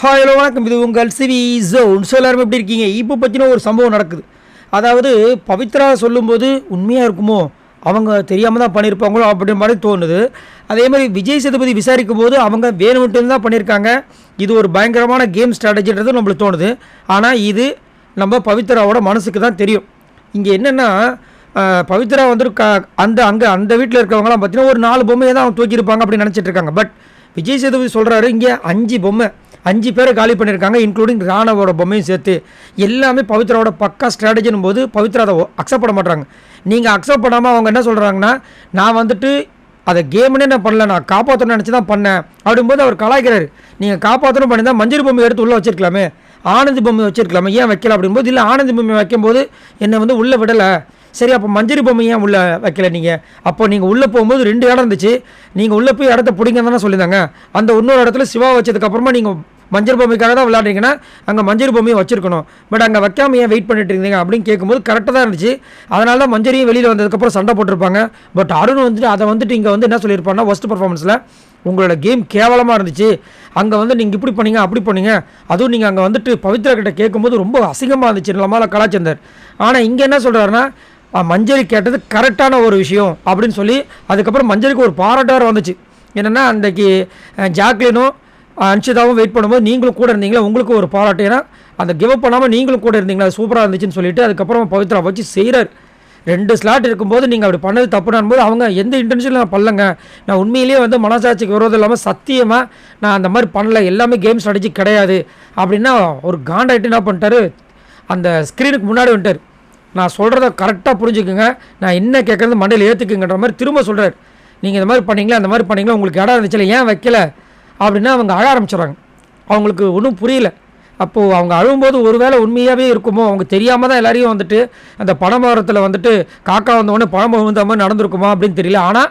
Hi hello வணக்கம். இது உங்கள் சிவி ஜோன். ஸோ எல்லாரும் எப்படி இருக்கீங்க? இப்போ பற்றின ஒரு சம்பவம் நடக்குது. அதாவது பவித்ரா சொல்லும்போது உண்மையாக இருக்குமோ, அவங்க தெரியாமல் தான் பண்ணியிருப்பாங்களோ அப்படின்ற மாதிரி தோணுது. அதே மாதிரி விஜய் சேதுபதி விசாரிக்கும் போது அவங்க வேணும்ட்டு தான் பண்ணியிருக்காங்க. இது ஒரு பயங்கரமான கேம் ஸ்ட்ராட்டஜின்றது நம்மளுக்கு தோணுது. ஆனால் இது நம்ம பவித்ராவோட மனசுக்கு தான் தெரியும். இங்கே என்னென்னா பவித்ரா வந்து அந்த வீட்டில் இருக்கிறவங்களாம் பார்த்தீங்கன்னா ஒரு 4 பொம்மையை தான் அவங்க தூக்கியிருப்பாங்க அப்படின்னு நினச்சிட்டு இருக்காங்க. பட் விஜய் சேதுபதி சொல்கிறாரு இங்கே 5 பொம்மை 5 பேரை காலி பண்ணியிருக்காங்க, இன்க்ளூடிங் ராணவோட பொம்மையும் சேர்த்து. எல்லாமே பவித்ராவோட பக்கா ஸ்ட்ராட்டஜினும் போது பவித்ரா அதை அக்செப்ட் பண்ண மாட்டாங்க. நீங்கள் அக்செப்ட் பண்ணாமல் அவங்க என்ன சொல்கிறாங்கன்னா, நான் வந்துட்டு அதை கேம்னே நான் பண்ணல, நான் காப்பாற்றணும்னு நினச்சி தான் பண்ணேன் அப்படிங்கும்போது அவர் கலாய்க்கிறாரு. நீங்கள் காப்பாற்றணும் பண்ணியிருந்தால் மஞ்சள் பொம்மை எடுத்து உள்ளே வச்சிருக்கலாமே, ஆனந்தி பொம்மை வச்சிருக்கலாமே, ஏன் வைக்கல அப்படிங்கும்போது, இல்லை ஆனந்தி பொம்மை வைக்கும்போது என்னை வந்து உள்ளே விடலை. சரி, அப்போ மஞ்சரி பொம்மை ஏன் உள்ளே வைக்கல நீங்கள்? அப்போ நீங்கள் உள்ளே போகும்போது 2 இடம் இருந்துச்சு, நீங்கள் உள்ளே போய் இடத்த பிடிங்க தானே சொல்லியிருந்தாங்க. அந்த இன்னொரு இடத்துல சிவா வச்சதுக்கப்புறமா நீங்கள் மஞ்சள் பொம்மைக்காக தான் விளையாடுறீங்கன்னா அங்கே மஞ்சள் பொம்மையை வச்சிருக்கணும். பட் அங்கே வைக்காம ஏன் வெயிட் பண்ணிட்டு இருந்தீங்க அப்படின்னு கேட்கும்போது கரெக்டாக தான் இருந்துச்சு. அதனால தான் மஞ்சரியும் வெளியில் வந்ததுக்கப்புறம் சண்டை போட்டிருப்பாங்க. பட் அருண் வந்துட்டு அதை வந்துட்டு இங்கே வந்து என்ன சொல்லியிருப்பாங்கன்னா, ஃபஸ்ட் பர்ஃபார்மன்ஸில் உங்களோட கேம் கேவலமாக இருந்துச்சு, அங்கே வந்து நீங்கள் இப்படி பண்ணீங்க அப்படி பண்ணீங்க, அதுவும் நீங்கள் அங்கே வந்துட்டு பவித்ரா கிட்ட கேட்கும்போது ரொம்ப அசிங்கமாக இருந்துச்சு நம்மளால் கலாச்சந்தர். ஆனால் இங்கே என்ன சொல்கிறாருன்னா, மஞ்சரி கேட்டது கரெக்டான ஒரு விஷயம் அப்படின்னு சொல்லி அதுக்கப்புறம் மஞ்சரிக்கு ஒரு பாராட்டார் வந்துச்சு. என்னென்னா அன்றைக்கி ஜாக்லினும் அன்ஷிதாவும் வெயிட் பண்ணும்போது நீங்களும் கூட இருந்தீங்களா, உங்களுக்கு ஒரு பாராட்டு. ஏன்னா அந்த கிவ் அப் பண்ணாமல் நீங்களும் கூட இருந்தீங்களா, அது சூப்பராக இருந்துச்சுன்னு சொல்லிட்டு அதுக்கப்புறம் பவித்ரா வச்சு செய்கிறார். 2 ஸ்லாட் இருக்கும்போது நீங்கள் அப்படி பண்ணது தப்புனான் போது அவங்க எந்த இன்டென்ஷனில் நான் பண்ணலங்க, நான் உண்மையிலேயே வந்து மனசாட்சிக்கு விரோதம் இல்லாமல் சத்தியமாக நான் அந்த மாதிரி பண்ணல, எல்லாமே கேம் ஸ்ட்ராட்டஜி கிடையாது அப்படின்னா ஒரு காண்டாயிட்டு என்ன பண்ணிட்டாரு, அந்த ஸ்க்ரீனுக்கு முன்னாடி வந்துட்டார். நான் சொல்கிறத கரெக்டாக புரிஞ்சுக்குங்க, நான் என்ன கேட்குறது மண்டையில் ஏற்றுக்குங்கன்ற மாதிரி திரும்ப சொல்கிறார். நீங்கள் இந்த மாதிரி பண்ணீங்களா அந்த மாதிரி பண்ணீங்களா, உங்களுக்கு இடம் இருந்துச்சுல ஏன் வைக்கல அப்படின்னா அவங்க அழ ஆரம்பிச்சிடுறாங்க. அவங்களுக்கு ஒன்றும் புரியல. அப்போது அவங்க அழும்போது ஒருவேளை உண்மையாகவே இருக்குமோ, அவங்க தெரியாமல் தான் எல்லாரையும் வந்துட்டு அந்த பனைமரத்தில் வந்துட்டு காக்கா வந்தவொடனே பழம் வந்த மாதிரி நடந்திருக்குமா அப்படின்னு தெரியல. ஆனால்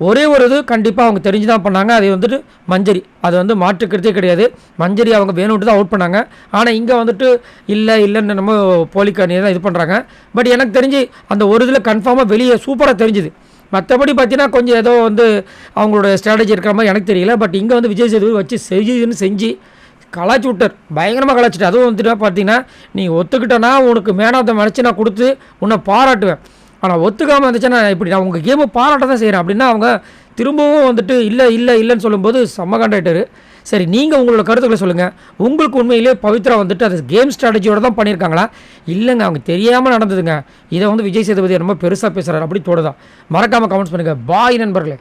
ஒரே ஒரு இது கண்டிப்பாக அவங்க தெரிஞ்சு தான் பண்ணாங்க, அது வந்துட்டு மஞ்சரி. அது வந்து மாற்றுக்கிறதே கிடையாது. மஞ்சரி அவங்க வேணும்ட்டு தான் அவுட் பண்ணாங்க. ஆனால் இங்கே வந்துட்டு இல்லைன்னு நம்ம போலிக்கானியை தான் இது பண்ணுறாங்க. பட் எனக்கு தெரிஞ்சு அந்த ஒரு இதில் கன்ஃபார்மாக வெளியே சூப்பராக தெரிஞ்சுது. மற்றபடி பார்த்தீங்கன்னா கொஞ்சம் ஏதோ வந்து அவங்களோட ஸ்ட்ராட்டஜி இருக்கிற மாதிரி எனக்கு தெரியல. பட் இங்கே வந்து விஜய் சேதுபதி வச்சு செஞ்சு கலாச்சி விட்டார், பயங்கரமாக கலாச்சிட்டு. அதுவும் வந்துட்டு பார்த்தீங்கன்னா, நீ ஒத்துக்கிட்டனா உனக்கு மேன் ஆஃப் த மேட்ச் நான் கொடுத்து உன்னை பாராட்டுவேன், ஆனால் ஒத்துக்காமல் இருந்துச்சுன்னா இப்படி நான் உங்கள் கேமை பாராட்ட தான் செய்கிறேன் அப்படின்னா அவங்க திரும்பவும் வந்துட்டு இல்லைன்னு சொல்லும்போது செம்ம காண்டாயிட்டார். சரி, நீங்கள் உங்களோட கருத்துக்களை சொல்லுங்கள். உங்களுக்கு உண்மையிலே பவித்ரா வந்துட்டு அது கேம் ஸ்ட்ராட்டஜியோட தான் பண்ணியிருக்காங்களா, இல்லைங்க அவங்க தெரியாமல் நடந்ததுங்க, இதை வந்து விஜய் சேதுபதி ரொம்ப பெருசாக பேசுகிறார் அப்படி தோணுதான்? மறக்காமல் கமெண்ட்ஸ் பண்ணுங்கள். பாய் நண்பர்களே.